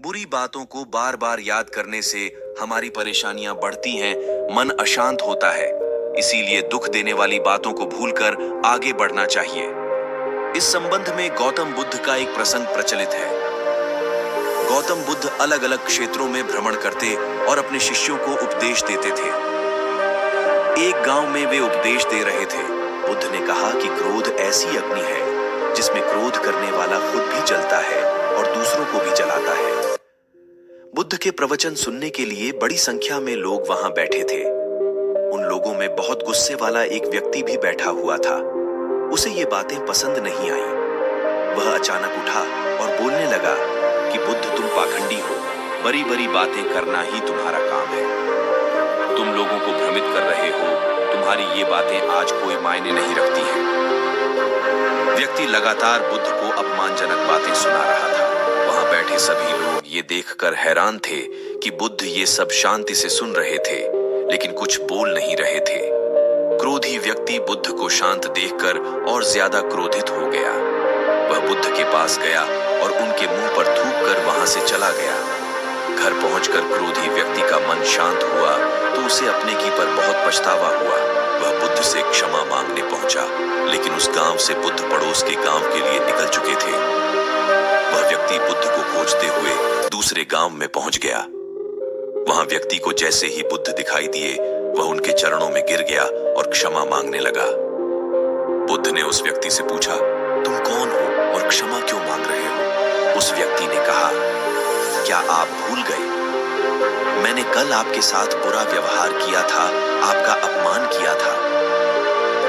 बुरी बातों को बार बार याद करने से हमारी परेशानियां बढ़ती हैं, मन अशांत होता है। इसीलिए दुख देने वाली बातों को भूलकर आगे बढ़ना चाहिए। इस संबंध में गौतम बुद्ध का एक प्रसंग प्रचलित है। गौतम बुद्ध अलग अलग क्षेत्रों में भ्रमण करते और अपने शिष्यों को उपदेश देते थे। एक गांव में वे उपदेश दे रहे थे। बुद्ध ने कहा कि क्रोध ऐसी अग्नि है जिसमें क्रोध करने वाला खुद भी जलता है और दूसरों को भी जलाता है। बुद्ध के प्रवचन सुनने के लिए बड़ी संख्या में लोग वहां बैठे थे। उन लोगों में बहुत गुस्से वाला एक व्यक्ति भी बैठा हुआ था। उसे ये बातें पसंद नहीं आई। वह अचानक उठा और बोलने लगा कि बुद्ध, तुम पाखंडी हो, बड़ी बड़ी बातें करना ही तुम्हारा काम है। तुम लोगों को भ्रमित कर रहे हो। तुम्हारी ये बातें आज कोई मायने नहीं रखती हैं। व्यक्ति लगातार बुद्ध को अपमानजनक बातें सुना रहा था। वहां बैठे सभी लोग ये देखकर हैरान थे कि बुद्ध ये सब शांति से सुन रहे थे, लेकिन कुछ बोल नहीं रहे थे। क्रोधी व्यक्ति बुद्ध को शांत देखकर और ज्यादा क्रोधित हो गया। वह बुद्ध के पास गया और उनके मुंह पर थूककर वहां से चला गया। घर पहुंचकर क्रोधी व्यक्ति का मन शांत हुआ तो उसे अपने की पर बहुत पछतावा हुआ। वह बुद्ध से क्षमा मांगने पहुंचा, लेकिन उस गांव से बुद्ध पड़ोस के गांव के लिए निकल चुके थे। वह व्यक्ति बुद्ध को खोजते हुए दूसरे गांव में पहुंच गया। वहां व्यक्ति को जैसे ही बुद्ध दिखाई दिए, वह उनके चरणों में गिर गया और क्षमा मांगने लगा। बुद्ध ने उस व्यक्ति से पूछा, तुम कौन हो और क्षमा क्यों मांग रहे हो? उस व्यक्ति ने कहा, क्या आप भूल गए? मैंने कल आपके साथ बुरा व्यवहार किया था, आपका अपमान किया था।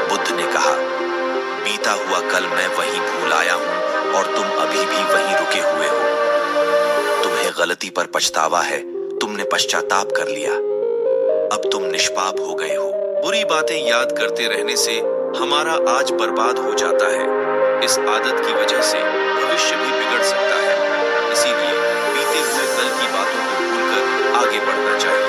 बुद्ध ने कहा, बीता हुआ कल मैं वहीं भूल आया हूं और तुम अभी भी वहीं रुके हुए हो। तुम्हें गलती पर पछतावा है, तुमने पश्चाताप कर लिया। अब तुम निष्पाप हो गए हो। बुरी बातें याद करते रहने से हमारा आज बर्बाद हो जाता है। इस आदत की वजह से भविष्य भी बिगड़ सकता है। इसीलिए बीते हुए कल की बातों को भूलकर आगे बढ़ना चाहिए।